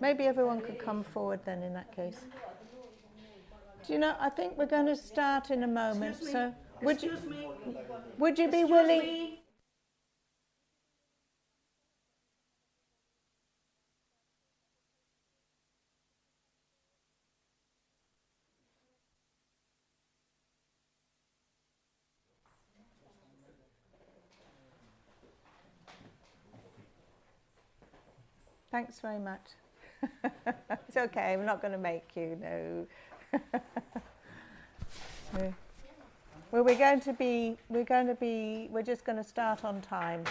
Maybe everyone could come forward then in that case. Do you know, I think we're going to start in a moment. So would you be willing? Thanks very much. It's okay, I'm not going to make you, no. So, well, we're just going to start on time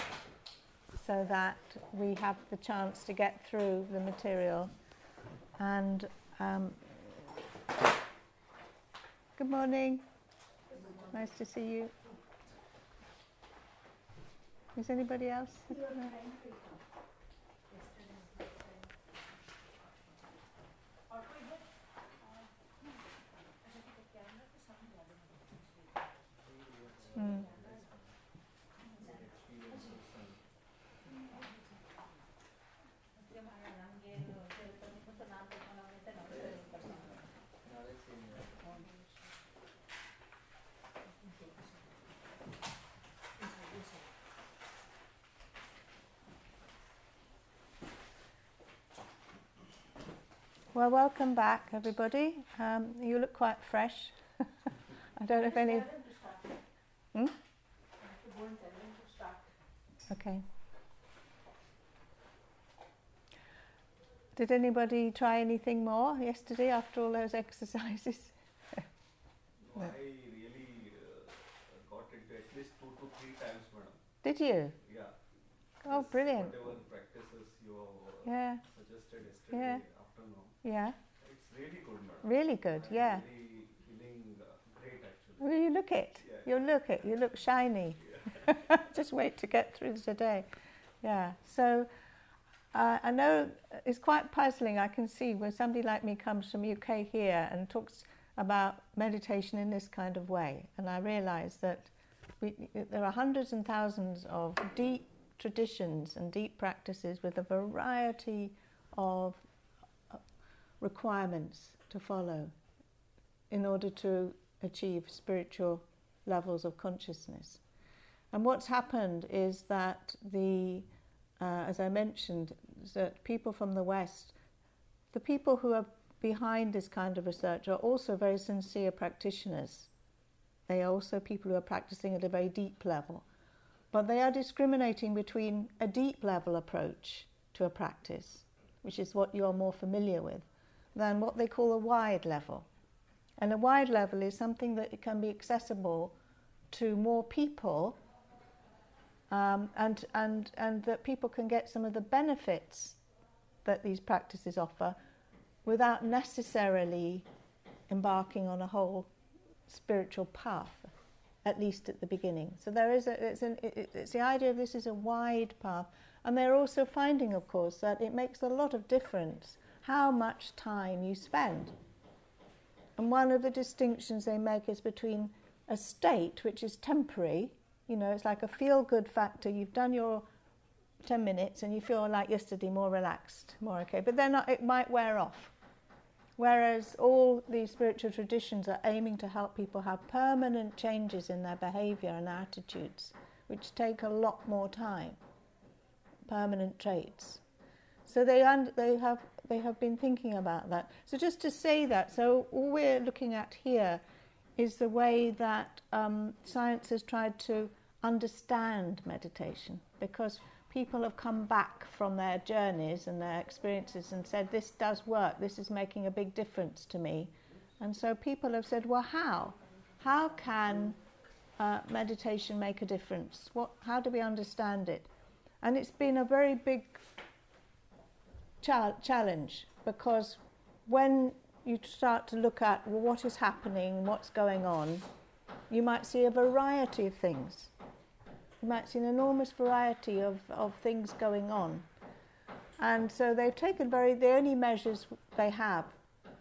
so that we have the chance to get through the material. And good morning. Nice to see you. Is anybody else? Well, welcome back, everybody. You look quite fresh. I don't know if any... Okay. Did anybody try anything more yesterday after all those exercises? No, I really got into at least 2 to 3 times, madam. Did you? Yeah. Oh, brilliant. Whatever practices you suggested yesterday afternoon. Yeah. It's really good, madam. Really good, yeah. I'm really feeling great, actually. Well, you look it. Yeah. You look shiny. Yeah. Just wait to get through today. Yeah. So I know it's quite puzzling. I can see when somebody like me comes from UK here and talks about meditation in this kind of way, and I realise that there are hundreds and thousands of deep traditions and deep practices with a variety of requirements to follow in order to achieve spiritual levels of consciousness. And what's happened is that as I mentioned, that people from the West, the people who are behind this kind of research are also very sincere practitioners. They are also people who are practicing at a very deep level. But they are discriminating between a deep level approach to a practice, which is what you're more familiar with, than what they call a wide level. And a wide level is something that can be accessible to more people, and that people can get some of the benefits that these practices offer without necessarily embarking on a whole spiritual path, at least at the beginning. So it's the idea of this is a wide path, and they're also finding, of course, that it makes a lot of difference how much time you spend. And one of the distinctions they make is between a state which is temporary, it's like a feel-good factor. You've done your 10 minutes and you feel like yesterday more relaxed, more okay, but then it might wear off. Whereas all these spiritual traditions are aiming to help people have permanent changes in their behaviour and attitudes, which take a lot more time, permanent traits. So they have been thinking about that. So just to say that, so all we're looking at here is the way that science has tried to understand meditation, because people have come back from their journeys and their experiences and said, this does work, this is making a big difference to me. And so people have said, well, how? How can meditation make a difference? How do we understand it? And it's been a very big challenge, because when you start to look at what is happening, what's going on, you might see a variety of things. You might see an enormous variety of things going on. And so they've taken the only measures they have,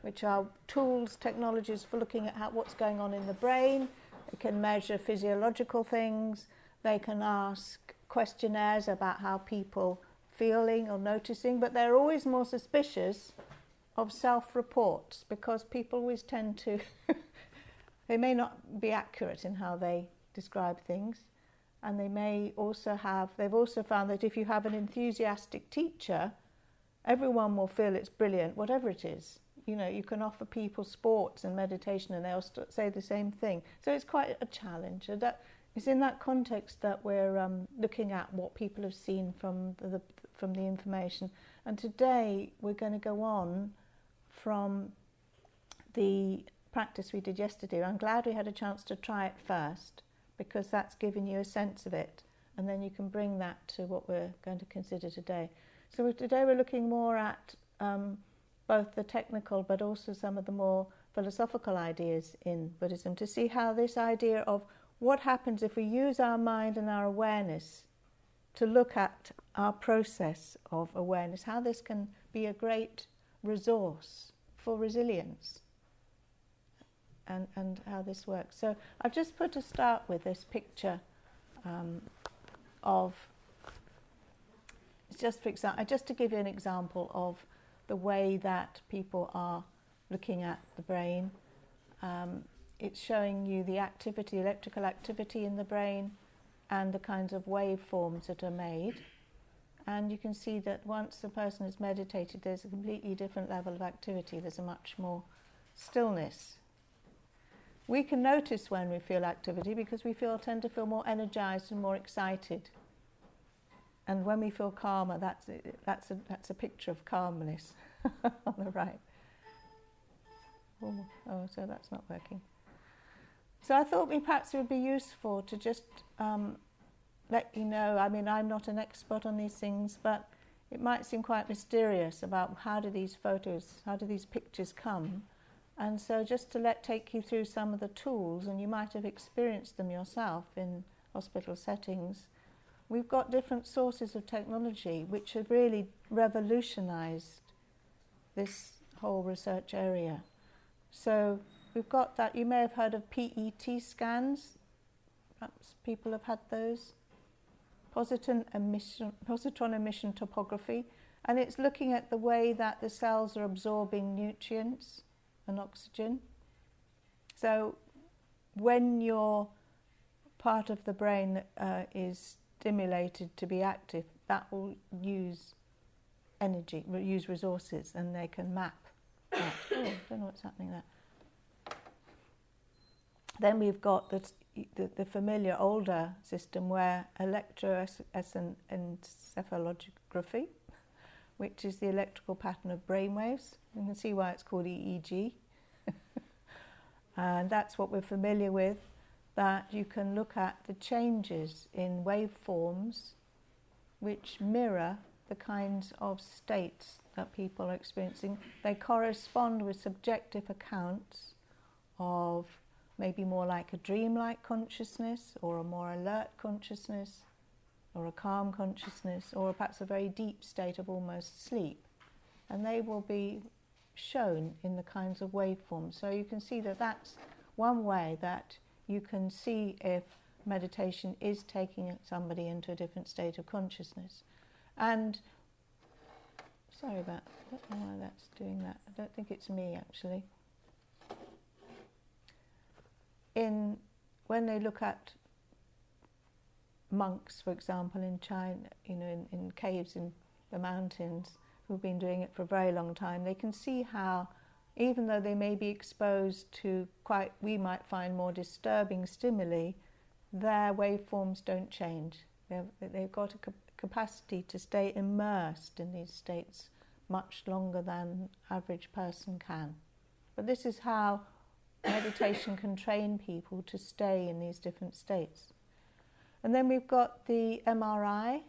which are tools, technologies for looking at what's going on in the brain. They can measure physiological things. They can ask questionnaires about how people feeling or noticing, but they're always more suspicious of self-reports because people always tend to, they may not be accurate in how they describe things, and they may also have, they've also found that if you have an enthusiastic teacher, everyone will feel it's brilliant, whatever it is. You know, you can offer people sports and meditation and they'll say the same thing. So it's quite a challenge. And that, it's in that context that we're looking at what people have seen from the information. And today we're going to go on from the practice we did yesterday. I'm glad we had a chance to try it first, because that's giving you a sense of it. And then you can bring that to what we're going to consider today. So today we're looking more at both the technical but also some of the more philosophical ideas in Buddhism, to see how this idea of what happens if we use our mind and our awareness to look at our process of awareness, how this can be a great resource for resilience, and how this works. So I've just put to start with this picture of, just for example, just to give you an example of the way that people are looking at the brain. It's showing you the activity, electrical activity in the brain, and the kinds of waveforms that are made. And you can see that once the person has meditated, there's a completely different level of activity. There's a much more stillness. We can notice when we feel activity because we tend to feel more energized and more excited. And when we feel calmer, that's a picture of calmness on the right. Oh, so that's not working. So I thought perhaps it would be useful to just let you know, I mean, I'm not an expert on these things, but it might seem quite mysterious about how do these pictures come. And so just to take you through some of the tools, and you might have experienced them yourself in hospital settings. We've got different sources of technology which have really revolutionized this whole research area. So we've got that, you may have heard of PET scans, perhaps people have had those. Positron emission topography, and it's looking at the way that the cells are absorbing nutrients and oxygen. So when your part of the brain is stimulated to be active, that will use energy, use resources, and they can map that. Oh, I don't know what's happening there. Then we've got the familiar older system where electroencephalography, which is the electrical pattern of brainwaves. You can see why it's called EEG. And that's what we're familiar with, that you can look at the changes in waveforms which mirror the kinds of states that people are experiencing. They correspond with subjective accounts of maybe more like a dreamlike consciousness, or a more alert consciousness, or a calm consciousness, or perhaps a very deep state of almost sleep. And they will be shown in the kinds of waveforms. So you can see that that's one way that you can see if meditation is taking somebody into a different state of consciousness. And sorry about that, I don't know why that's doing that. I don't think it's me actually. When they look at monks, for example, in China, in caves in the mountains, who've been doing it for a very long time, they can see how, even though they may be exposed to we might find more disturbing stimuli, their waveforms don't change. They've got a capacity to stay immersed in these states much longer than average person can. But this is how meditation can train people to stay in these different states. And then we've got the MRI,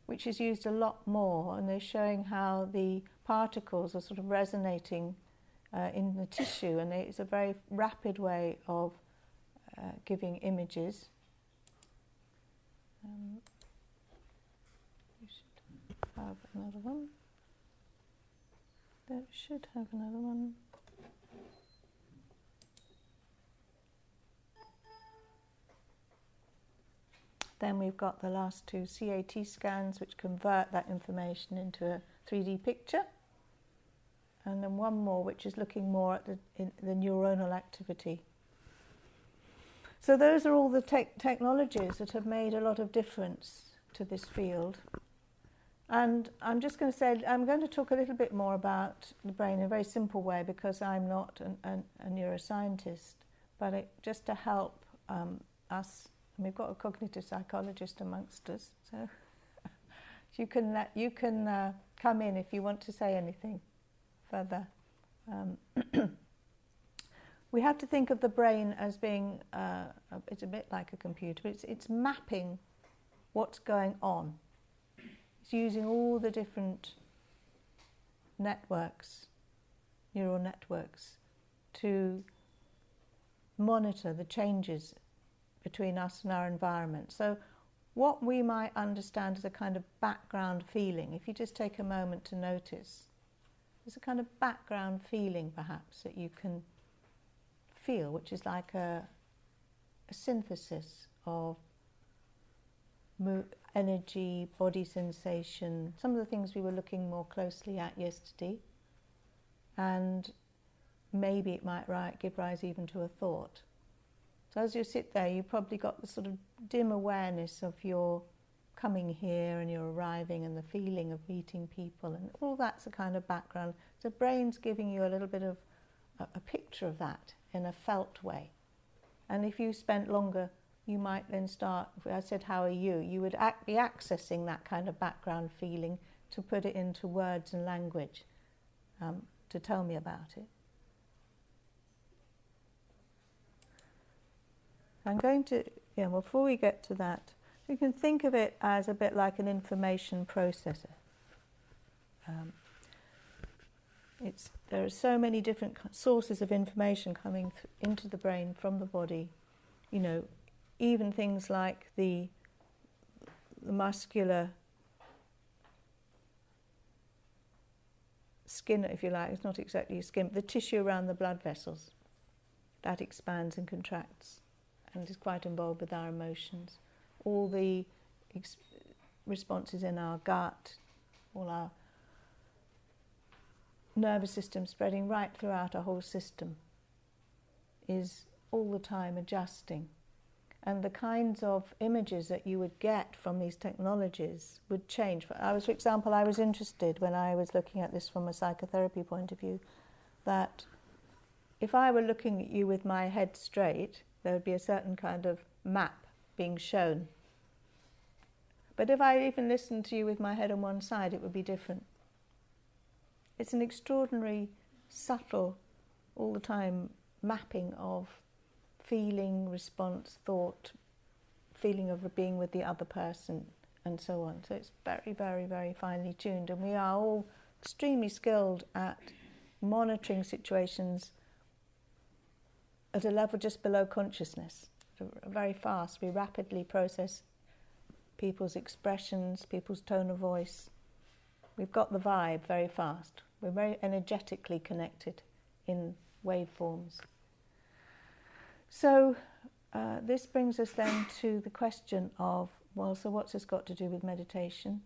which is used a lot more, and they're showing how the particles are sort of resonating in the tissue, and it's a very rapid way of giving images. You should have another one. That should have another one. Then we've got the last two CAT scans, which convert that information into a 3D picture. And then one more, which is looking more at the neuronal activity. So those are all the technologies that have made a lot of difference to this field. And I'm just going to say, I'm going to talk a little bit more about the brain in a very simple way, because I'm not a neuroscientist, but just to help us. And we've got a cognitive psychologist amongst us, so you can come in if you want to say anything further. We have to think of the brain as being, it's a bit like a computer. It's mapping what's going on. It's using all the different networks, neural networks, to monitor the changes between us and our environment. So what we might understand as a kind of background feeling, if you just take a moment to notice, there's a kind of background feeling perhaps that you can feel, which is like a synthesis of energy, body sensation, some of the things we were looking more closely at yesterday, and maybe it might give rise even to a thought. So as you sit there, you've probably got the sort of dim awareness of your coming here and your arriving and the feeling of meeting people, and all that's a kind of background. So the brain's giving you a little bit of a picture of that in a felt way. And if you spent longer, you might then start, if I said, how are you? You would be accessing that kind of background feeling to put it into words and language, to tell me about it. I'm going to, before we get to that, we can think of it as a bit like an information processor. There are so many different sources of information coming into the brain from the body. Even things like the muscular skin, if you like, it's not exactly skin, but the tissue around the blood vessels, that expands and contracts and is quite involved with our emotions. All the responses in our gut, all our nervous system spreading right throughout our whole system is all the time adjusting. And the kinds of images that you would get from these technologies would change. For example, I was interested when I was looking at this from a psychotherapy point of view, that if I were looking at you with my head straight, there would be a certain kind of map being shown. But if I even listened to you with my head on one side, it would be different. It's an extraordinary, subtle, all the time mapping of feeling, response, thought, feeling of being with the other person, and so on. So it's very, very, very finely tuned, and we are all extremely skilled at monitoring situations at a level just below consciousness. Very fast, we rapidly process people's expressions, people's tone of voice. We've got the vibe very fast. We're very energetically connected in waveforms. So this brings us then to the question of, so what's this got to do with meditation?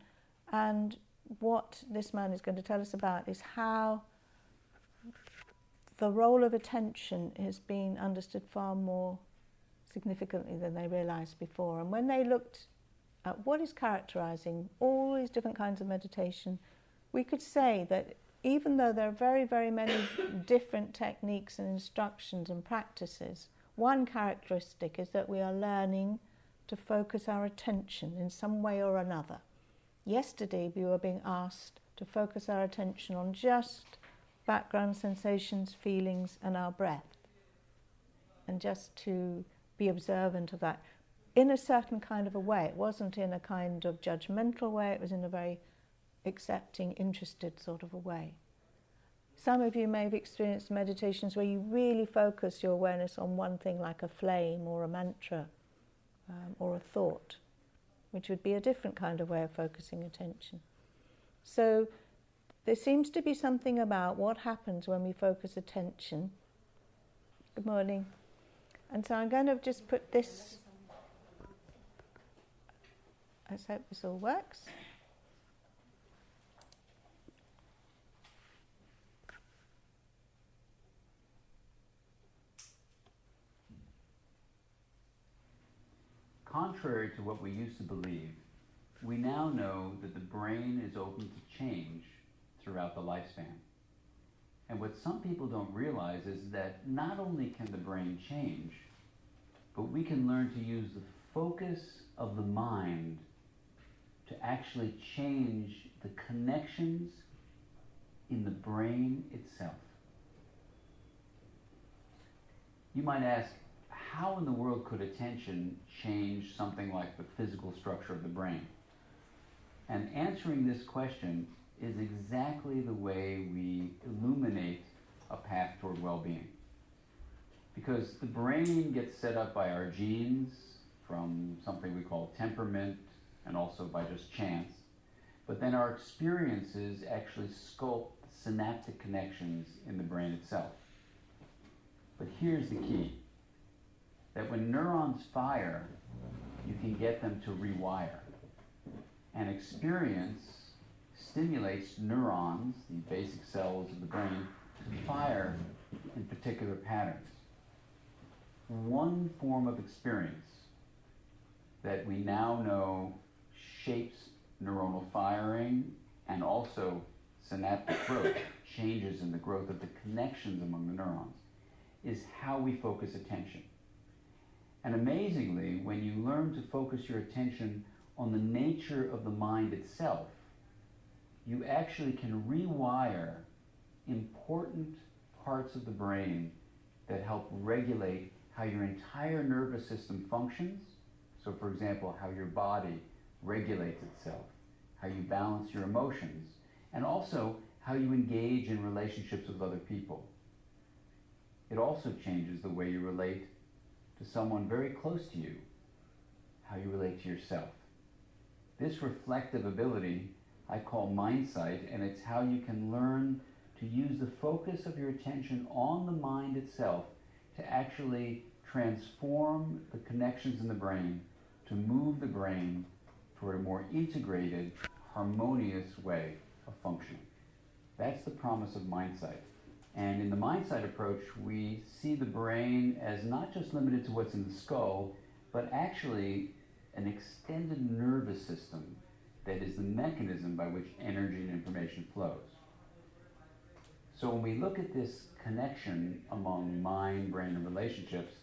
And what this man is going to tell us about is how the role of attention has been understood far more significantly than they realized before. And when they looked at what is characterizing all these different kinds of meditation, we could say that even though there are very, very many different techniques and instructions and practices, one characteristic is that we are learning to focus our attention in some way or another. Yesterday we were being asked to focus our attention on just background sensations, feelings, and our breath, and just to be observant of that in a certain kind of a way. It wasn't in a kind of judgmental way, it was in a very accepting, interested sort of a way. Some of you may have experienced meditations where you really focus your awareness on one thing, like a flame or a mantra or a thought, which would be a different kind of way of focusing attention. So there seems to be something about what happens when we focus attention. Good morning. And so I'm going to just put this Let's hope this all works. Contrary to what we used to believe, we now know that the brain is open to change throughout the lifespan. And what some people don't realize is that not only can the brain change, but we can learn to use the focus of the mind to actually change the connections in the brain itself. You might ask, how in the world could attention change something like the physical structure of the brain? And answering this question is exactly the way we illuminate a path toward well-being. Because the brain gets set up by our genes from something we call temperament and also by just chance. But then our experiences actually sculpt synaptic connections in the brain itself. But here's the key, that when neurons fire, you can get them to rewire. And experience stimulates neurons, the basic cells of the brain, to fire in particular patterns. One form of experience that we now know shapes neuronal firing and also synaptic growth, changes in the growth of the connections among the neurons, is how we focus attention. And amazingly, when you learn to focus your attention on the nature of the mind itself, you actually can rewire important parts of the brain that help regulate how your entire nervous system functions. So for example, how your body regulates itself, how you balance your emotions, and also how you engage in relationships with other people. It also changes the way you relate to someone very close to you, how you relate to yourself. This reflective ability I call mindsight, and it's how you can learn to use the focus of your attention on the mind itself to actually transform the connections in the brain, to move the brain toward a more integrated, harmonious way of functioning. That's the promise of mindsight. And in the mindsight approach, we see the brain as not just limited to what's in the skull, but actually an extended nervous system that is the mechanism by which energy and information flows. So when we look at this connection among mind, brain, and relationships,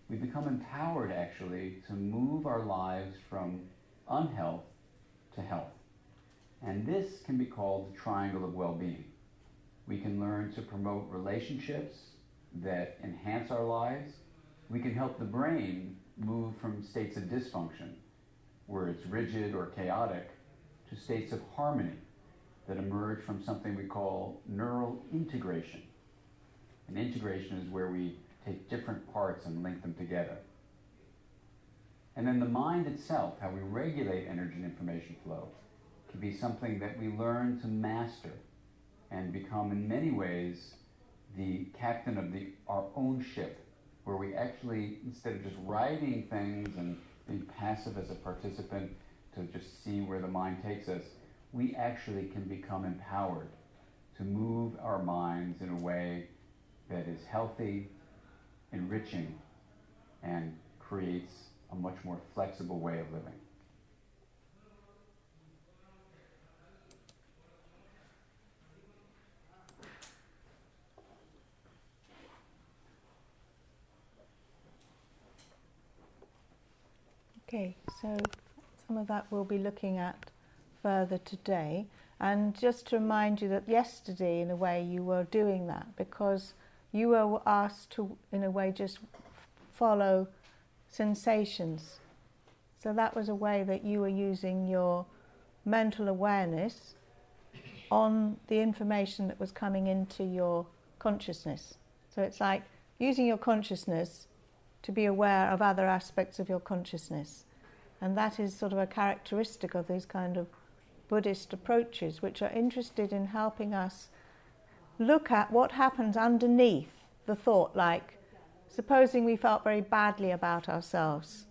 we become empowered actually to move our lives from unhealth to health. And this can be called the triangle of well-being. We can learn to promote relationships that enhance our lives. We can help the brain move from states of dysfunction, where it's rigid or chaotic, to states of harmony that emerge from something we call neural integration. And integration is where we take different parts and link them together. And then the mind itself, how we regulate energy and information flow, can be something that we learn to master and become in many ways the captain of our own ship, where we actually, instead of just writing things and being passive as a participant to just see where the mind takes us, we actually can become empowered to move our minds in a way that is healthy, enriching, and creates a much more flexible way of living. Okay, so some of that we'll be looking at further today. And just to remind you that yesterday, in a way, you were doing that because you were asked to, in a way, just follow sensations. So that was a way that you were using your mental awareness on the information that was coming into your consciousness. So it's like using your consciousness to be aware of other aspects of your consciousness. And that is sort of a characteristic of these kind of Buddhist approaches, which are interested in helping us look at what happens underneath the thought. Like, supposing we felt very badly about ourselves,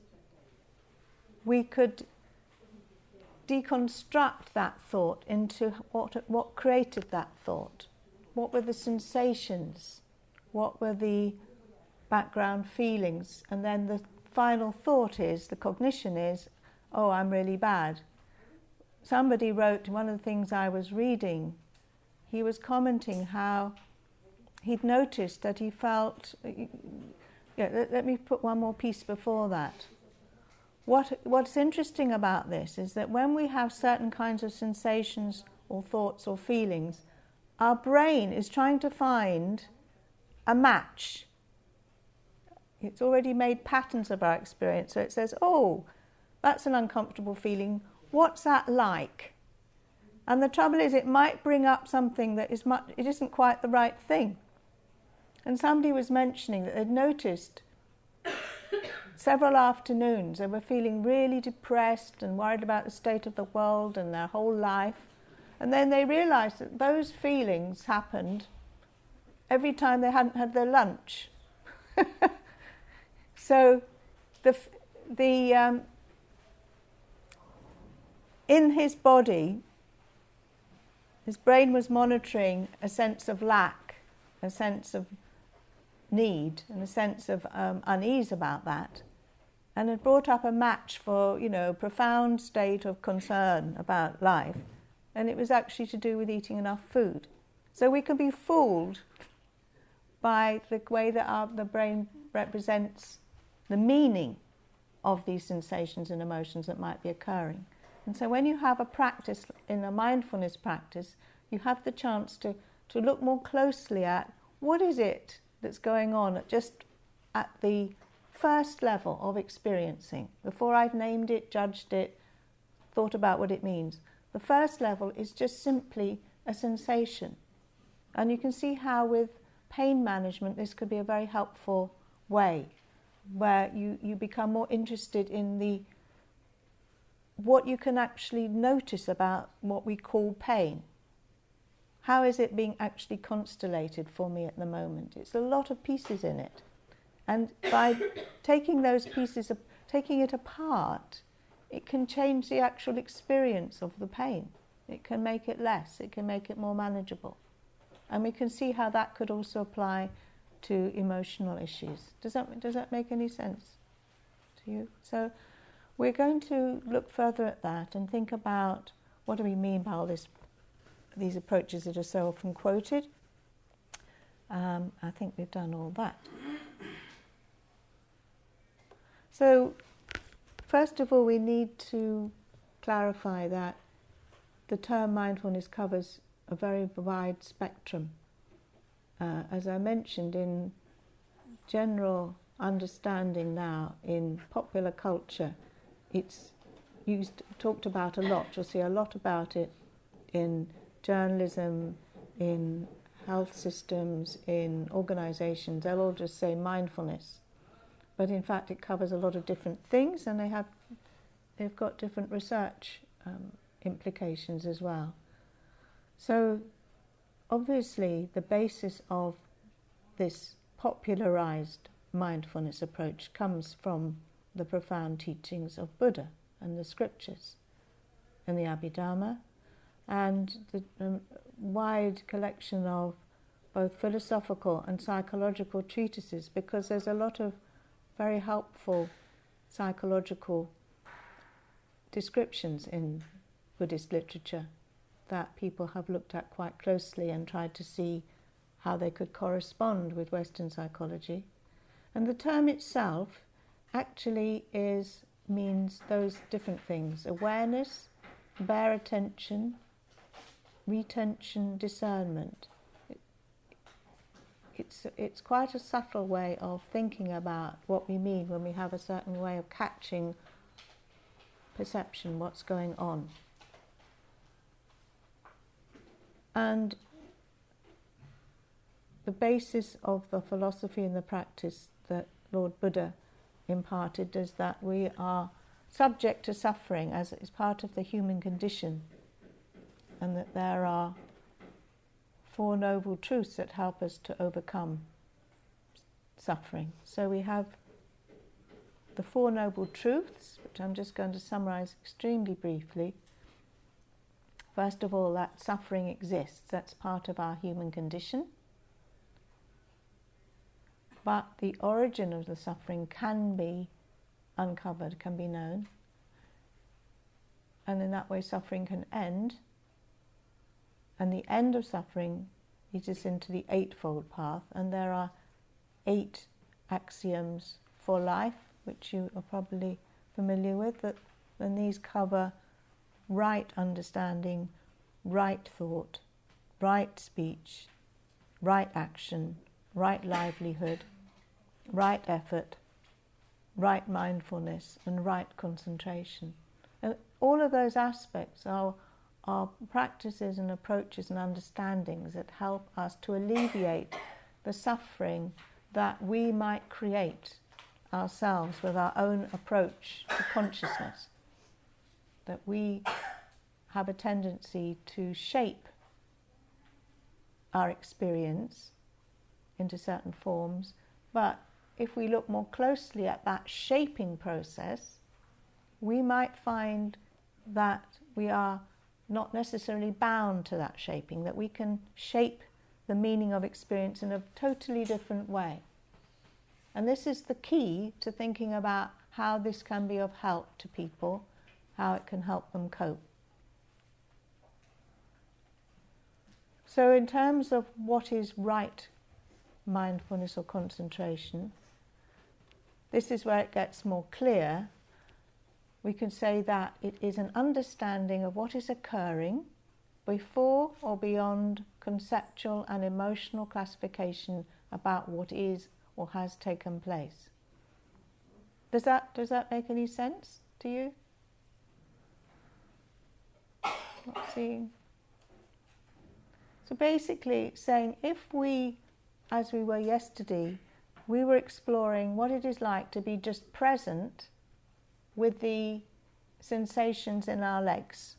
we could deconstruct that thought into what created that thought. What were the sensations? What were the background feelings? And then the final thought is, the cognition is, oh, I'm really bad. Somebody wrote, one of the things I was reading, he was commenting how he'd noticed that he felt, let me put one more piece before that. What's interesting about this is that when we have certain kinds of sensations or thoughts or feelings, our brain is trying to find a match. It's already made patterns of our experience, so it says, oh, that's an uncomfortable feeling. What's that like? And the trouble is, it might bring up something that it isn't quite the right thing. And somebody was mentioning that they'd noticed several afternoons they were feeling really depressed and worried about the state of the world and their whole life. And then they realised that those feelings happened every time they hadn't had their lunch. So in his body, his brain was monitoring a sense of lack, a sense of need, and a sense of unease about that, and it brought up a match for, profound state of concern about life, and it was actually to do with eating enough food. So we can be fooled by the way that the brain represents the meaning of these sensations and emotions that might be occurring. And so when you have a practice, in a mindfulness practice, you have the chance to look more closely at what is it that's going on just at the first level of experiencing, before I've named it, judged it, thought about what it means. The first level is just simply a sensation. And you can see how with pain management this could be a very helpful way, where you become more interested in what you can actually notice about what we call pain. How is it being actually constellated for me at the moment? It's a lot of pieces in it. And by taking those pieces, taking it apart, it can change the actual experience of the pain. It can make it less, it can make it more manageable. And we can see how that could also apply to emotional issues. Does that make any sense to you? So we're going to look further at that and think about what do we mean by all these approaches that are so often quoted. I think we've done all that. So, first of all, we need to clarify that the term mindfulness covers a very wide spectrum. As I mentioned, in general understanding now in popular culture, it's talked about a lot. You'll see a lot about it in journalism, in health systems, in organisations. They'll all just say mindfulness. But in fact it covers a lot of different things, and they've got different research implications as well. So obviously the basis of this popularised mindfulness approach comes from the profound teachings of Buddha and the scriptures and the Abhidamma, and the wide collection of both philosophical and psychological treatises, because there's a lot of very helpful psychological descriptions in Buddhist literature that people have looked at quite closely and tried to see how they could correspond with Western psychology. And the term itself actually means those different things: awareness, bare attention, retention, discernment. It's quite a subtle way of thinking about what we mean when we have a certain way of catching perception, what's going on. And the basis of the philosophy and the practice that Lord Buddha imparted is that we are subject to suffering as is part of the human condition, and that there are Four Noble Truths that help us to overcome suffering. So we have the Four Noble Truths, which I'm just going to summarise extremely briefly. first of all, that suffering exists. That's part of our human condition. But the origin of the suffering can be uncovered, can be known. And in that way suffering can end. And the end of suffering leads us into the Eightfold Path. And there are 8 axioms for life, which you are probably familiar with. And these cover right understanding, right thought, right speech, right action, right livelihood, right effort, right mindfulness, and right concentration. And all of those aspects are practices and approaches and understandings that help us to alleviate the suffering that we might create ourselves with our own approach to consciousness. That we have a tendency to shape our experience into certain forms, but if we look more closely at that shaping process, we might find that we are not necessarily bound to that shaping, that we can shape the meaning of experience in a totally different way. And this is the key to thinking about how this can be of help to people, how it can help them cope. So in terms of what is right mindfulness or concentration, this is where it gets more clear. We can say that it is an understanding of what is occurring before or beyond conceptual and emotional classification about what is or has taken place. Does that make any sense to you? Not seeing. So basically saying, if we, as we were yesterday, we were exploring what it is like to be just present with the sensations in our legs.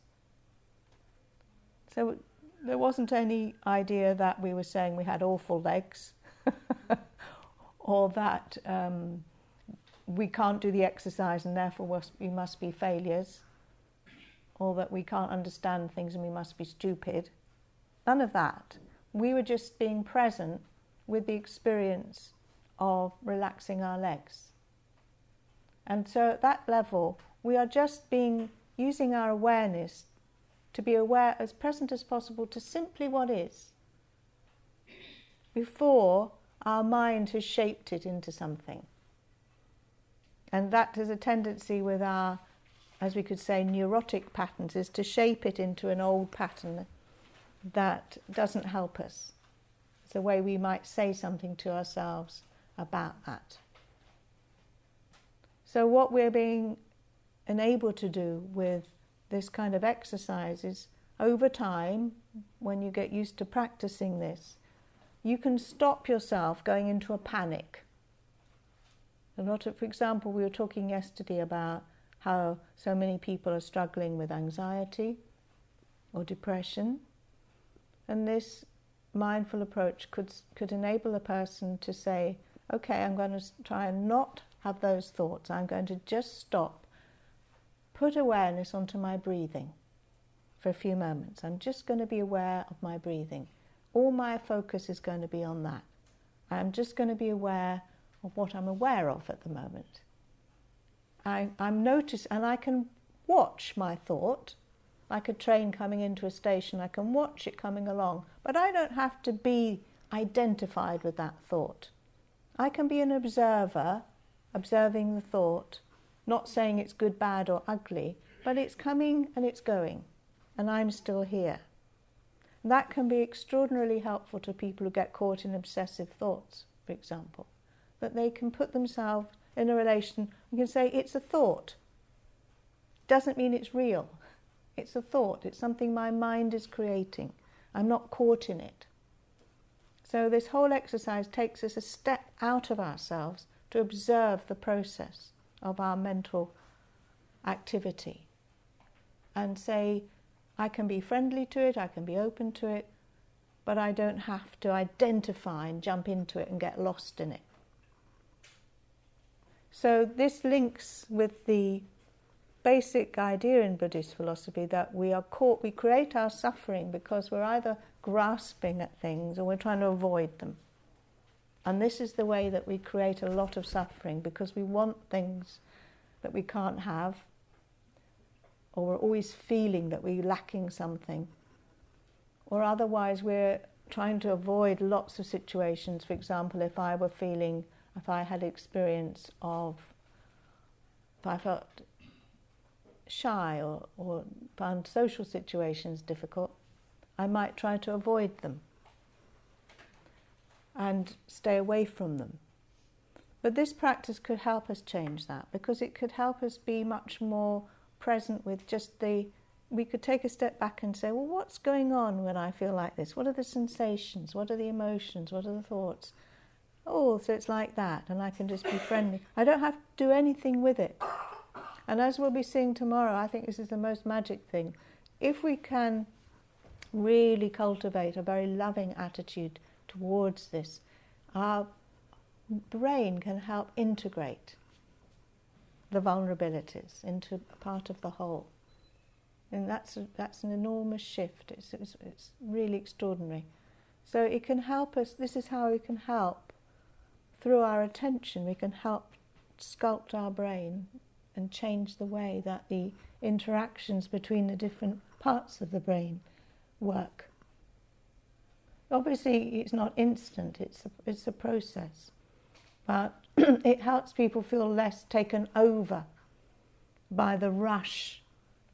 So there wasn't any idea that we were saying we had awful legs or that we can't do the exercise and therefore we must be failures, or that we can't understand things and we must be stupid. None of that. We were just being present with the experience of relaxing our legs. And so at that level, we are just using our awareness to be aware, as present as possible, to simply what is, before our mind has shaped it into something. And that is a tendency with our, as we could say, neurotic patterns, is to shape it into an old pattern that doesn't help us. It's a way we might say something to ourselves about that. So what we're being enabled to do with this kind of exercise is, over time, when you get used to practicing this, you can stop yourself going into a panic. For example, we were talking yesterday about how so many people are struggling with anxiety or depression, and this mindful approach could enable a person to say, okay, I'm going to try and not have those thoughts. I'm going to just stop, put awareness onto my breathing for a few moments. I'm just going to be aware of my breathing. All my focus is going to be on that. I'm just going to be aware of what I'm aware of at the moment. I'm noticing, and I can watch my thought, like a train coming into a station. I can watch it coming along, but I don't have to be identified with that thought. I can be an observer, observing the thought, not saying it's good, bad, or ugly, but it's coming and it's going, and I'm still here. That can be extraordinarily helpful to people who get caught in obsessive thoughts, for example, that they can put themselves in a relation and can say, it's a thought. Doesn't mean it's real. It's a thought. It's something my mind is creating. I'm not caught in it. So this whole exercise takes us a step out of ourselves to observe the process of our mental activity and say, I can be friendly to it, I can be open to it, but I don't have to identify and jump into it and get lost in it. So this links with the basic idea in Buddhist philosophy that we create our suffering because we're either grasping at things or we're trying to avoid them. And this is the way that we create a lot of suffering, because we want things that we can't have, or we're always feeling that we're lacking something, or otherwise we're trying to avoid lots of situations. For example, if I had experience of, if I felt shy or found social situations difficult, I might try to avoid them and stay away from them. But this practice could help us change that, because it could help us be much more present with we could take a step back and say, well, what's going on when I feel like this? What are the sensations? What are the emotions? What are the thoughts? Oh, so it's like that, and I can just be friendly. I don't have to do anything with it. And as we'll be seeing tomorrow, I think this is the most magic thing. If we can really cultivate a very loving attitude towards this, our brain can help integrate the vulnerabilities into a part of the whole. And that's an enormous shift. It's really extraordinary. So it can help us. This is how we can help. Through our attention, we can help sculpt our brain and change the way that the interactions between the different parts of the brain work. Obviously, it's not instant. It's a process, but it helps people feel less taken over by the rush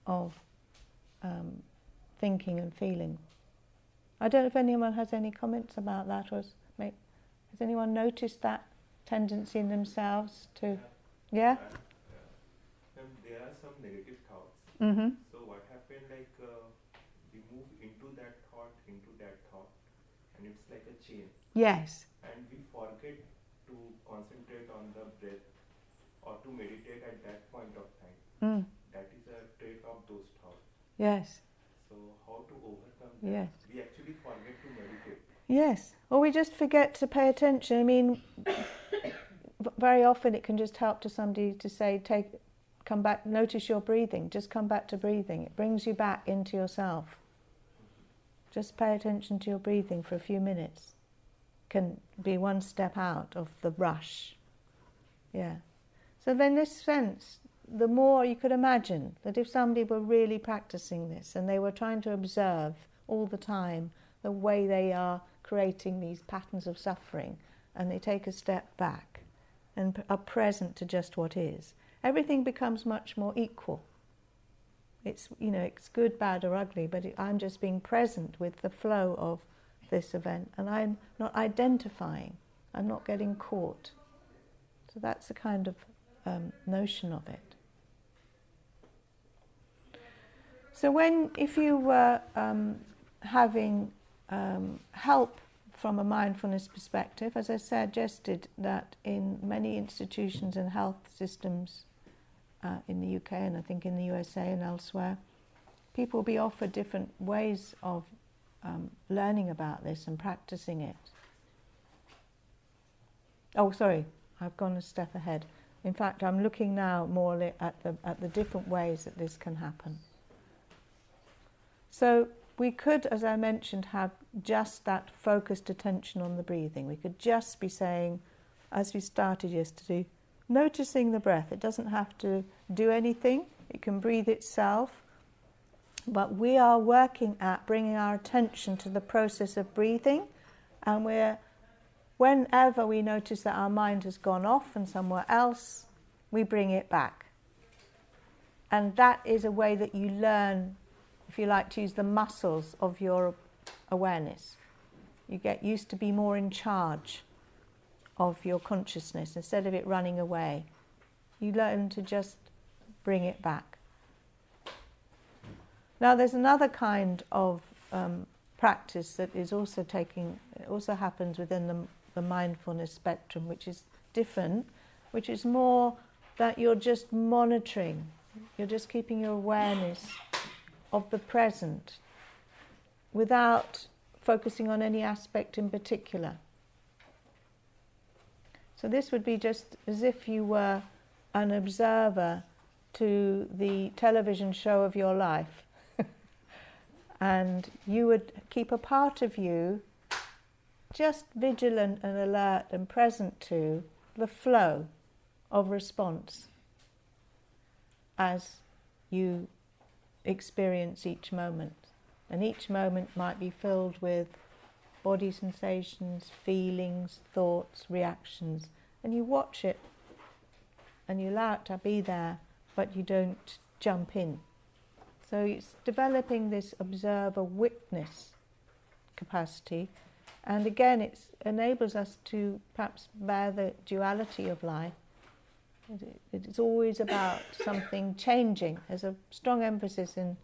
of thinking and feeling. I don't know if anyone has any comments about that, or has anyone noticed that tendency in themselves to, yeah? There are some negative thoughts. Mm-hmm. So what happened, we move into that thought, and it's like a chain. Yes. And we forget to concentrate on the breath or to meditate at that point of time. That is a trait of those thoughts. Yes. So how to overcome that? Yes. We actually forget to meditate. Yes. Or we just forget to pay attention. I mean, very often it can just help to somebody to say, come back, notice your breathing, just come back to breathing. It brings you back into yourself. Just pay attention to your breathing for a few minutes. Can be one step out of the rush. Yeah. So then in this sense, the more you could imagine that if somebody were really practicing this and they were trying to observe all the time the way they are creating these patterns of suffering, and they take a step back and are present to just what is, everything becomes much more equal. It's good, bad or ugly, but I'm just being present with the flow of this event, and I'm not identifying, I'm not getting caught. So that's the kind of notion of it. So if you were having help from a mindfulness perspective, as I suggested that in many institutions and health systems in the UK and I think in the USA and elsewhere, people will be offered different ways of learning about this and practicing it. Oh, sorry, I've gone a step ahead. In fact, I'm looking now more at the different ways that this can happen. So we could, as I mentioned, have just that focused attention on the breathing. We could just be saying, as we started yesterday, noticing the breath. It doesn't have to do anything. It can breathe itself. But we are working at bringing our attention to the process of breathing, and whenever we notice that our mind has gone off and somewhere else, we bring it back. And that is a way that you learn, if you like to use the muscles of your awareness. You get used to be more in charge of your consciousness instead of it running away. You learn to just bring it back. Now there's another kind of practice that is also also happens within the mindfulness spectrum, which is different, which is more that you're just monitoring, you're just keeping your awareness of the present without focusing on any aspect in particular. So this would be just as if you were an observer to the television show of your life, and you would keep a part of you just vigilant and alert and present to the flow of response as you experience each moment. And each moment might be filled with body sensations, feelings, thoughts, reactions, and you watch it and you allow it to be there, but you don't jump in. So it's developing this observer witness capacity, and again it enables us to perhaps bear the duality of life. It's always about something changing. There's a strong emphasis in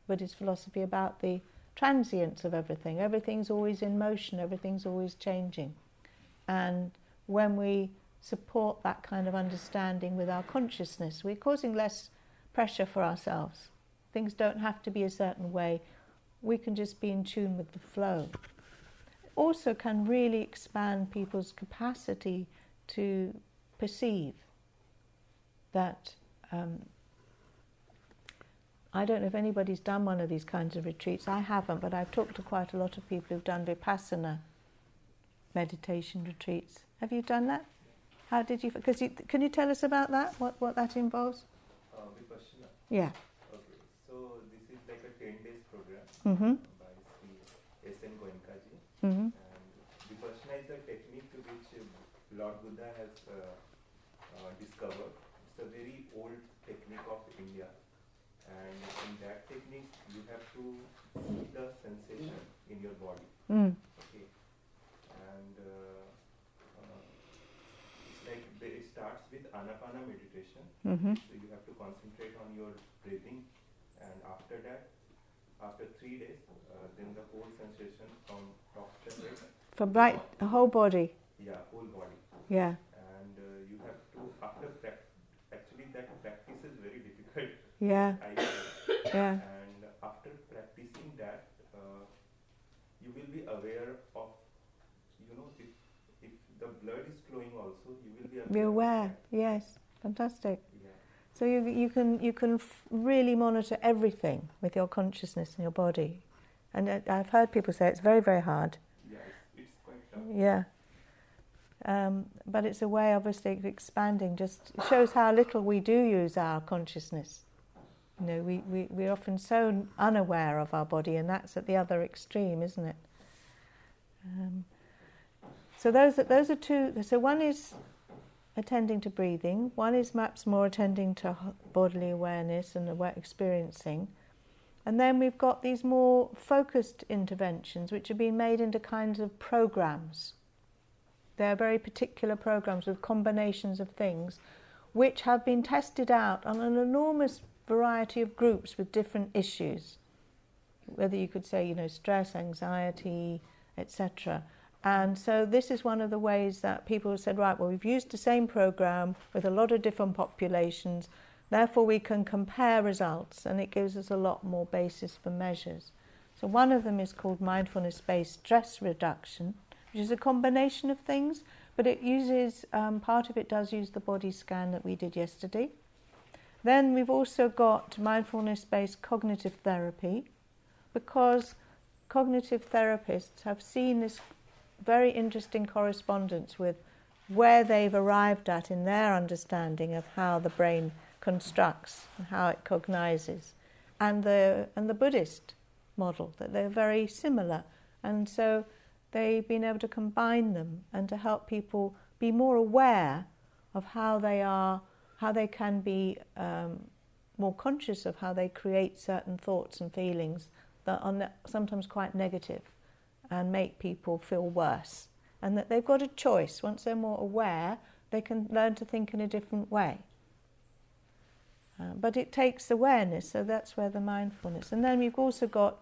Buddhist philosophy about the transience of everything. Everything's always in motion, everything's always changing. And when we support that kind of understanding with our consciousness, we're causing less pressure for ourselves. Things don't have to be a certain way. We can just be in tune with the flow. It also can really expand people's capacity to perceive that I don't know if anybody's done one of these kinds of retreats. I haven't, but I've talked to quite a lot of people who've done Vipassana meditation retreats. Have you done that? How did you? Can you tell us about that? What that involves? Vipassana. Yeah. Okay, so this is like a 10 days program by Sri Goenkaji. Mm-hmm. And Vipassana is a technique which Lord Buddha has discovered. It's a very old technique of India. And in that technique, you have to see the sensation in your body. Okay. And it's like it starts with Anapana meditation. So you have to concentrate on your breathing. And after that, after 3 days, then the whole sensation from top to head. From the whole body. Yeah, whole body. Yeah. And you have to, after actually that practice is very difficult. Yeah. Yeah. And after practicing that, you will be aware of, if the blood is flowing also, you will be aware. Be aware. Of that. Yes. Fantastic. Yeah. So you can really monitor everything with your consciousness in your body, and I've heard people say it's very, very hard. Yeah, it's quite tough. Yeah. But it's a way, obviously, of expanding. Just shows how little we do use our consciousness. We're often so unaware of our body, and that's at the other extreme, isn't it? So those are two. So one is attending to breathing. One is perhaps more attending to bodily awareness and experiencing. And then we've got these more focused interventions, which have been made into kinds of programs. They're very particular programs with combinations of things, which have been tested out on an enormous variety of groups with different issues, whether you could say, stress, anxiety, etc. And so this is one of the ways that people have said, right, well, we've used the same program with a lot of different populations, therefore we can compare results, and it gives us a lot more basis for measures. So one of them is called mindfulness-based stress reduction, which is a combination of things, but it uses, part of it does use the body scan that we did yesterday. Then we've also got mindfulness-based cognitive therapy, because cognitive therapists have seen this very interesting correspondence with where they've arrived at in their understanding of how the brain constructs and how it cognizes, and the Buddhist model, that they're very similar. And so they've been able to combine them and to help people be more aware of how they can be more conscious of how they create certain thoughts and feelings that are sometimes quite negative and make people feel worse. And that they've got a choice. Once they're more aware, they can learn to think in a different way. But it takes awareness, so that's where the mindfulness. And then we've also got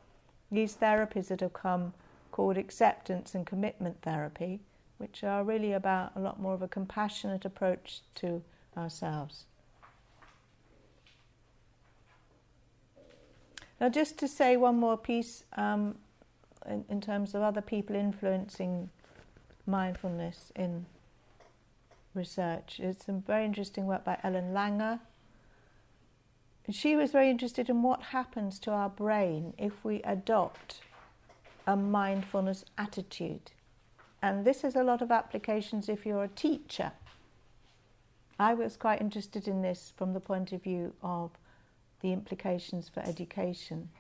these therapies that have come called acceptance and commitment therapy, which are really about a lot more of a compassionate approach to ourselves. Now, just to say one more piece in terms of other people influencing mindfulness in research. It's some very interesting work by Ellen Langer she was very interested in what happens to our brain if we adopt a mindfulness attitude. And this has a lot of applications if you're a teacher. I was quite interested in this from the point of view of the implications for education.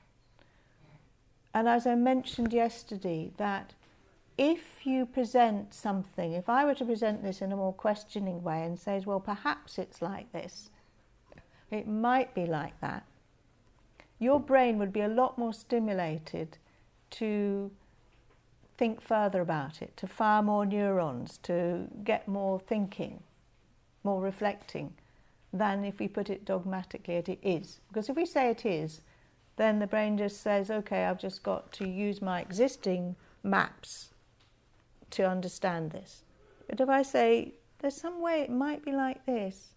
And as I mentioned yesterday, that if you present something, if I were to present this in a more questioning way and say, well, perhaps it's like this, it might be like that, your brain would be a lot more stimulated to think further about it, to fire more neurons, to get more thinking, more reflecting, than if we put it dogmatically as it is. Because if we say it is, then the brain just says, okay, I've just got to use my existing maps to understand this. But if I say, there's some way it might be like this,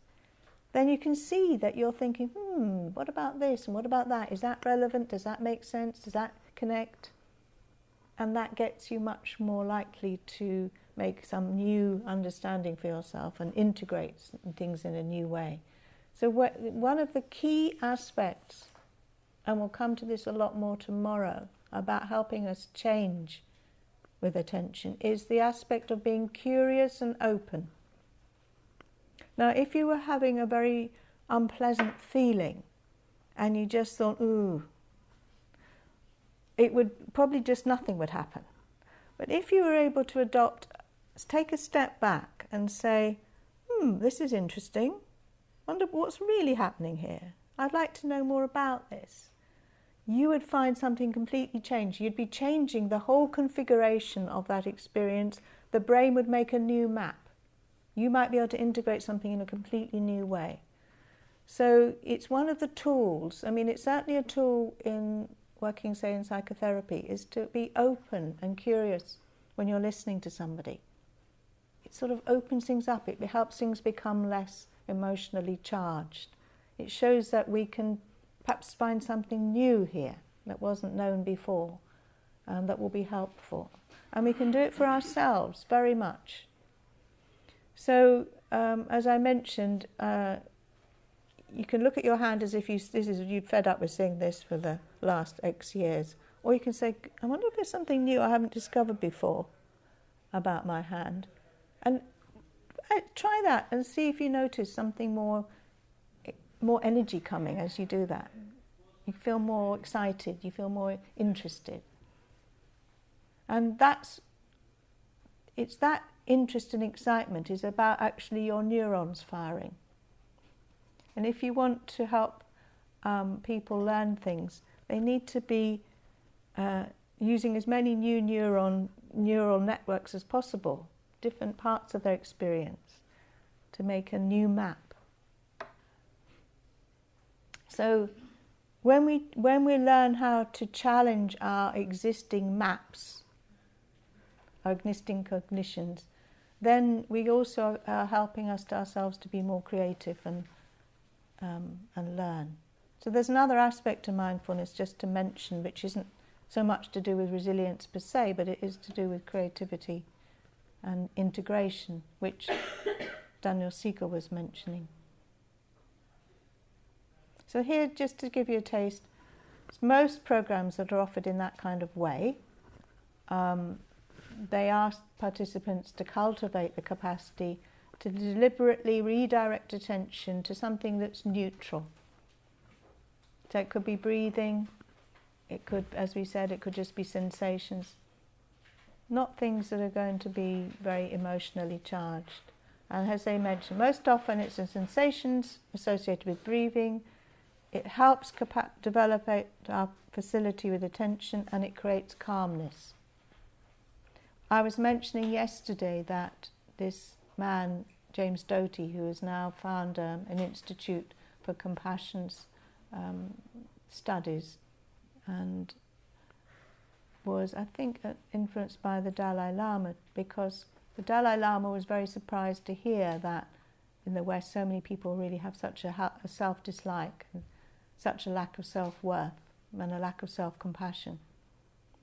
then you can see that you're thinking, what about this and what about that? Is that relevant? Does that make sense? Does that connect? And that gets you much more likely to make some new understanding for yourself and integrate things in a new way. So one of the key aspects, and we'll come to this a lot more tomorrow, about helping us change with attention, is the aspect of being curious and open. Now, if you were having a very unpleasant feeling and you just thought, ooh, it would probably just nothing would happen. But if you were able to take a step back and say, this is interesting, wonder what's really happening here. I'd like to know more about this. You would find something completely changed. You'd be changing the whole configuration of that experience. The brain would make a new map. You might be able to integrate something in a completely new way. So it's one of the tools. I mean, it's certainly a tool in working, say, in psychotherapy, is to be open and curious when you're listening to somebody. It sort of opens things up. It helps things become less emotionally charged. It shows that we can perhaps find something new here that wasn't known before, that will be helpful. And we can do it for ourselves very much. So, as I mentioned, you can look at your hand as if you've fed up with seeing this for the last X years. Or you can say, I wonder if there's something new I haven't discovered before about my hand. And try that and see if you notice something more energy coming as you do that. You feel more excited, you feel more interested. And it's that interest and excitement is about actually your neurons firing. And if you want to help people learn things, they need to be using as many new neural networks as possible, different parts of their experience, to make a new map. So when we learn how to challenge our existing maps, our existing cognitions, then we also are helping ourselves to be more creative and learn. So there's another aspect to mindfulness just to mention, which isn't so much to do with resilience per se, but it is to do with creativity and integration, which Daniel Siegel was mentioning. So here, just to give you a taste, most programs that are offered in that kind of way, they ask participants to cultivate the capacity to deliberately redirect attention to something that's neutral. So it could be breathing, it could, as we said, it could just be sensations, not things that are going to be very emotionally charged. And as they mentioned, most often it's the sensations associated with breathing. It helps develop our facility with attention, and it creates calmness. I was mentioning yesterday that this man, James Doty, who has now found an institute for compassion studies, and was, I think, influenced by the Dalai Lama, because the Dalai Lama was very surprised to hear that in the West so many people really have such a self-dislike and such a lack of self-worth and a lack of self-compassion,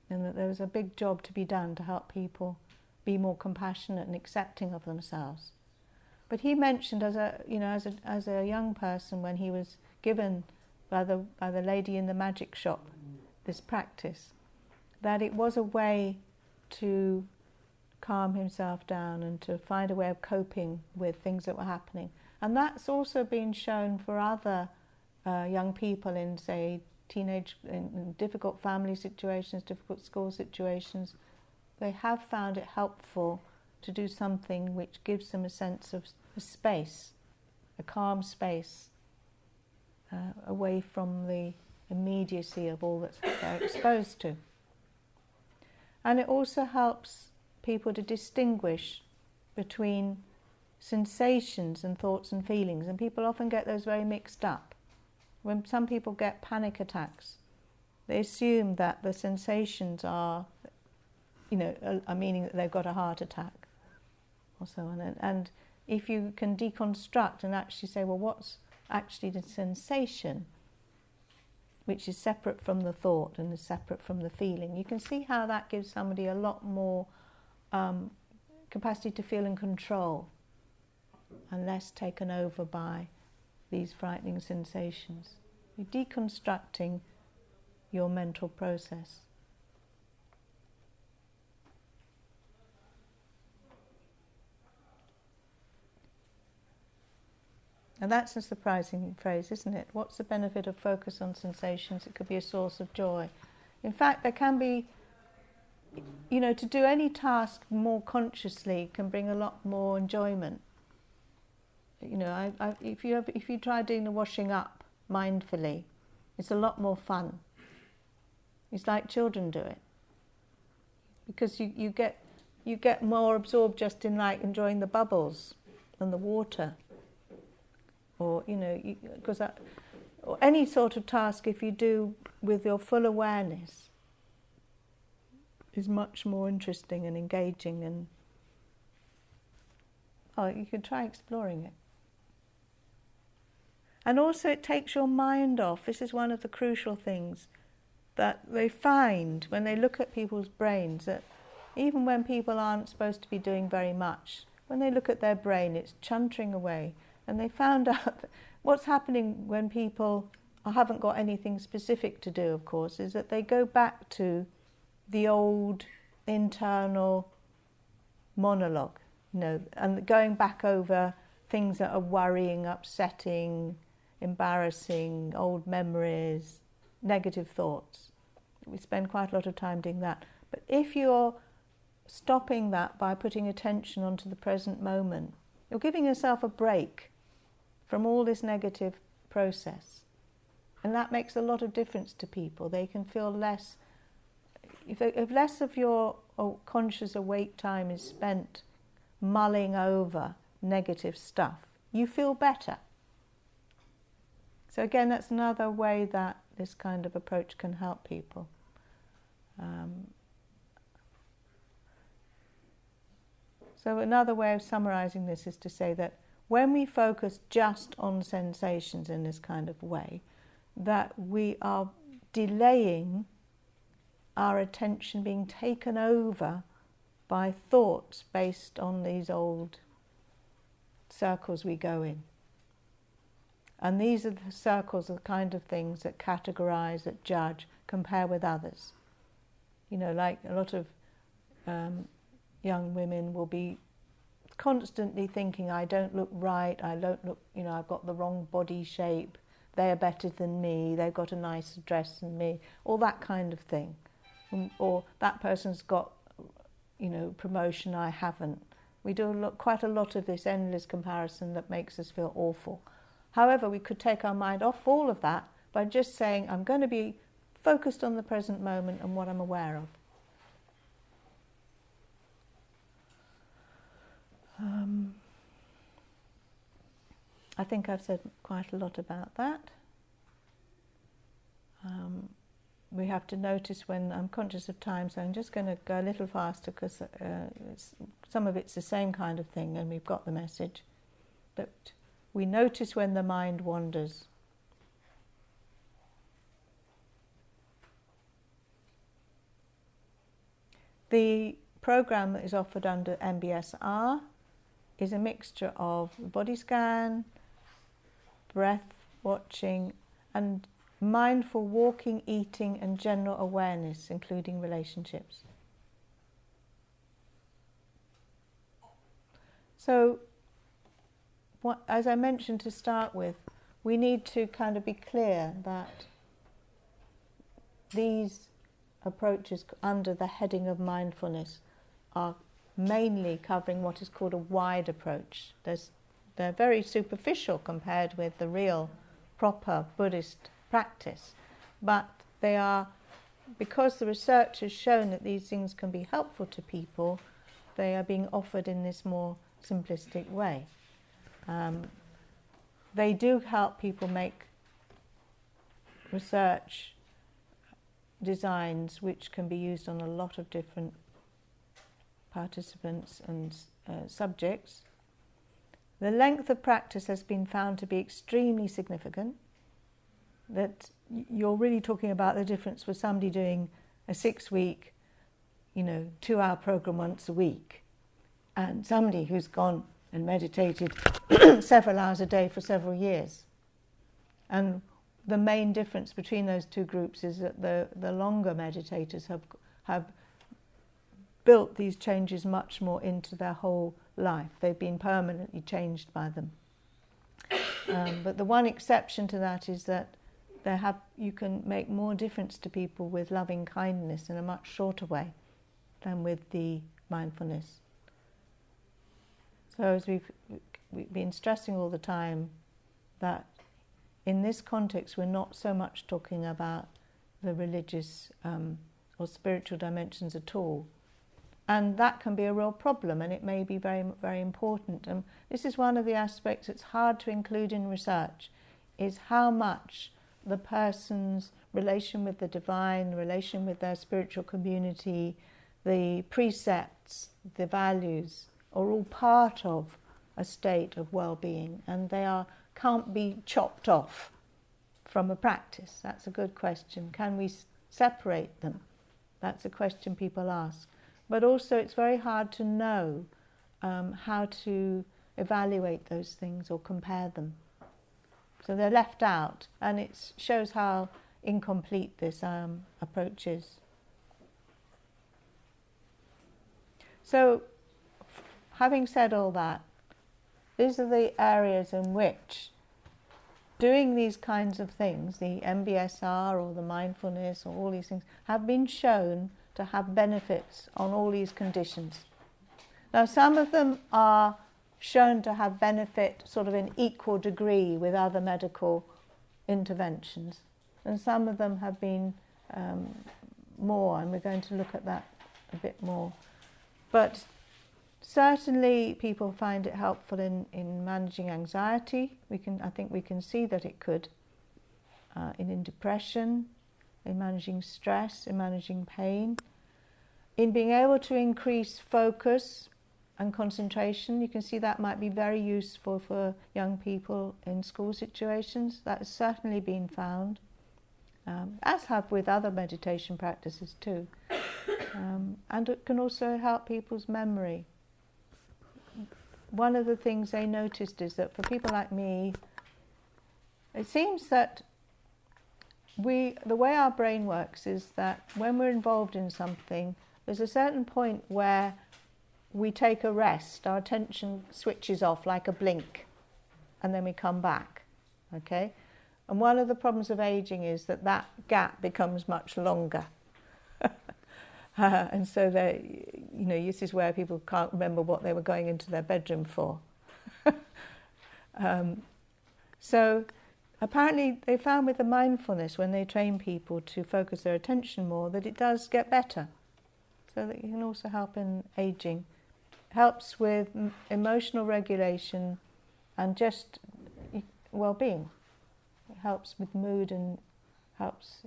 and that there was a big job to be done to help people be more compassionate and accepting of themselves. But he mentioned as a young person, when he was given by the lady in the magic shop, this practice, that it was a way to calm himself down and to find a way of coping with things that were happening. And that's also been shown for other young people in, say, in difficult family situations, difficult school situations. They have found it helpful to do something which gives them a sense of a space, a calm space, away from the immediacy of all that they're exposed to. And it also helps people to distinguish between sensations and thoughts and feelings, and people often get those very mixed up. When some people get panic attacks, they assume that the sensations are, are meaning that they've got a heart attack or so on. And if you can deconstruct and actually say, well, what's actually the sensation, which is separate from the thought and is separate from the feeling, you can see how that gives somebody a lot more capacity to feel in control and less taken over by these frightening sensations. You're deconstructing your mental process. And that's a surprising phrase, isn't it? What's the benefit of focus on sensations? It could be a source of joy. In fact, there can be, to do any task more consciously can bring a lot more enjoyment. If you try doing the washing up mindfully, it's a lot more fun. It's like children do it, because you get more absorbed just in like enjoying the bubbles and the water. Or or any sort of task, if you do with your full awareness, is much more interesting and engaging, and you could try exploring it. And also it takes your mind off. This is one of the crucial things that they find when they look at people's brains, that even when people aren't supposed to be doing very much, when they look at their brain, it's chuntering away. And they found out that what's happening when people haven't got anything specific to do, of course, is that they go back to the old internal monologue, and going back over things that are worrying, upsetting, embarrassing, old memories, negative thoughts. We spend quite a lot of time doing that. But if you're stopping that by putting attention onto the present moment, you're giving yourself a break from all this negative process. And that makes a lot of difference to people. They can feel less, if less of your conscious awake time is spent mulling over negative stuff, you feel better. So again, that's another way that this kind of approach can help people. So another way of summarizing this is to say that when we focus just on sensations in this kind of way, that we are delaying our attention being taken over by thoughts based on these old circles we go in. And these are the circles, the kind of things that categorize, that judge, compare with others. Like a lot of young women will be constantly thinking, I don't look right, I don't look, I've got the wrong body shape, they're better than me, they've got a nicer dress than me, all that kind of thing. Or that person's got, promotion, I haven't. We do quite a lot of this endless comparison that makes us feel awful. However, we could take our mind off all of that by just saying, I'm going to be focused on the present moment and what I'm aware of. I think I've said quite a lot about that. We have to notice when I'm conscious of time, so I'm just going to go a little faster because some of it's the same kind of thing and we've got the message. But we notice when the mind wanders. The program that is offered under MBSR is a mixture of body scan, breath watching, and mindful walking, eating, and general awareness, including relationships. So, as I mentioned to start with, we need to kind of be clear that these approaches under the heading of mindfulness are mainly covering what is called a wide approach. They're very superficial compared with the real, proper Buddhist practice, but they are, because the research has shown that these things can be helpful to people, they are being offered in this more simplistic way. They do help people make research designs which can be used on a lot of different participants and subjects. The length of practice has been found to be extremely significant, that you're really talking about the difference with somebody doing a 6-week, 2-hour program once a week, and somebody who's gone and meditated several hours a day for several years. And the main difference between those two groups is that the longer meditators have built these changes much more into their whole life. They've been permanently changed by them. But the one exception to that is that you can make more difference to people with loving kindness in a much shorter way than with the mindfulness. So as we've been stressing all the time, that in this context we're not so much talking about the religious or spiritual dimensions at all. And that can be a real problem, and it may be very, very important. And this is one of the aspects that's hard to include in research, is how much the person's relation with the divine, relation with their spiritual community, the precepts, the values, are all part of a state of well-being, and can't be chopped off from a practice. That's a good question. Can we separate them? That's a question people ask. But also it's very hard to know how to evaluate those things or compare them. So they're left out, and it shows how incomplete this approach is. So, having said all that, these are the areas in which doing these kinds of things, the MBSR or the mindfulness or all these things, have been shown to have benefits on all these conditions. Now, some of them are shown to have benefit sort of in equal degree with other medical interventions, and some of them have been more, and we're going to look at that a bit more. But certainly people find it helpful in managing anxiety. I think we can see that it could in depression, in managing stress, in managing pain, in being able to increase focus and concentration. You can see that might be very useful for young people in school situations. That has certainly been found, as have with other meditation practices too. And it can also help people's memory. One of the things they noticed is that for people like me, it seems that the way our brain works is that when we're involved in something, there's a certain point where we take a rest, our attention switches off like a blink, and then we come back, okay? And one of the problems of aging is that gap becomes much longer. And so this is where people can't remember what they were going into their bedroom for. So apparently they found with the mindfulness, when they train people to focus their attention more, that it does get better. So that it can also help in aging. Helps with emotional regulation and just well-being. It helps with mood and helps,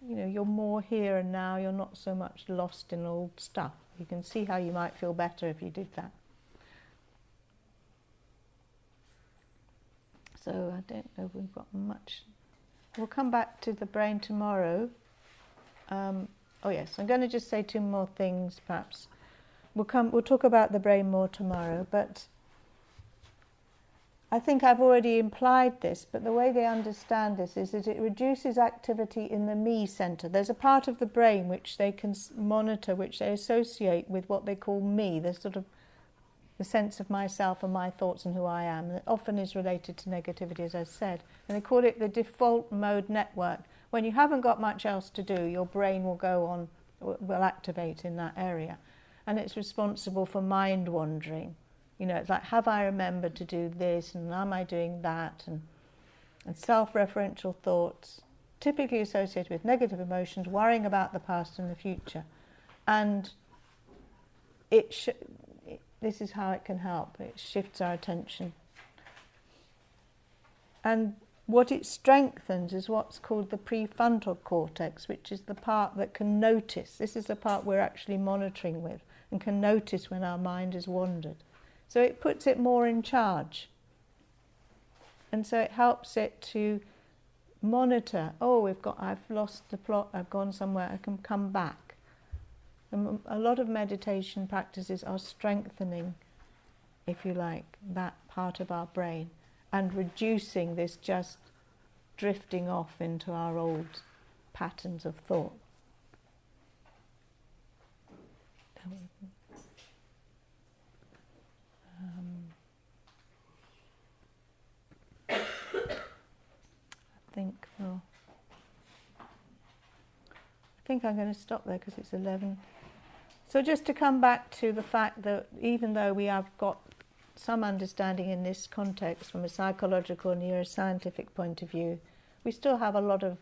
you're more here and now, you're not so much lost in old stuff. You can see how you might feel better if you did that. So I don't know if we've got much. We'll come back to the brain tomorrow. Oh yes, I'm going to just say 2 more things perhaps. We'll talk about the brain more tomorrow, but I think I've already implied this, but the way they understand this is that it reduces activity in the me centre. There's a part of the brain which they can monitor, which they associate with what they call me, the sort of the sense of myself and my thoughts and who I am. That often is related to negativity, as I said. And they call it the default mode network. When you haven't got much else to do, your brain will go on, will activate in that area. And it's responsible for mind wandering. You know, it's like, have I remembered to do this, and am I doing that? And self-referential thoughts, typically associated with negative emotions, worrying about the past and the future. And this is how it can help. It shifts our attention. And what it strengthens is what's called the prefrontal cortex, which is the part that can notice. This is the part we're actually monitoring with and can notice when our mind has wandered. So it puts it more in charge. And so it helps it to monitor, I've lost the plot, I've gone somewhere, I can come back. And a lot of meditation practices are strengthening, if you like, that part of our brain and reducing this just drifting off into our old patterns of thought. I think I'm going to stop there because it's 11. So just to come back to the fact that even though we have got some understanding in this context from a psychological neuroscientific point of view, we still have a lot of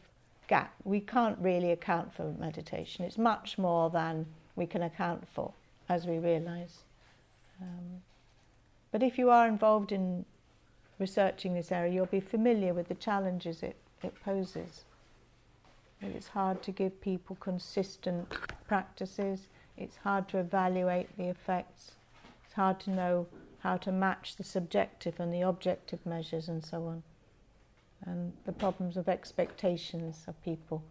gap. We can't really account for meditation. It's much more than we can account for, as we realise. But if you are involved in researching this area, you'll be familiar with the challenges it poses. And it's hard to give people consistent practices. It's hard to evaluate the effects. It's hard to know how to match the subjective and the objective measures and so on. And the problems of expectations of people.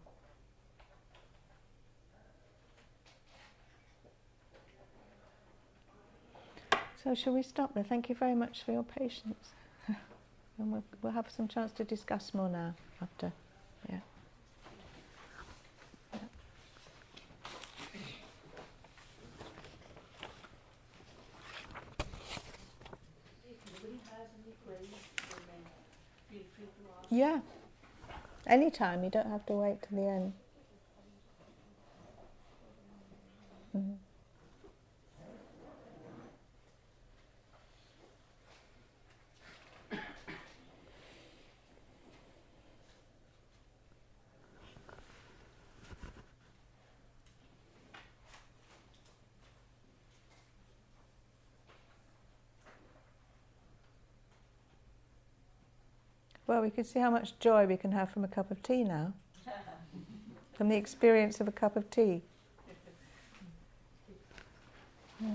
So shall we stop there? Thank you very much for your patience. And we'll have some chance to discuss more now after. Yeah. Yeah, anytime, you don't have to wait till the end. Mm-hmm. Well, we can see how much joy we can have from a cup of tea now, from the experience of a cup of tea.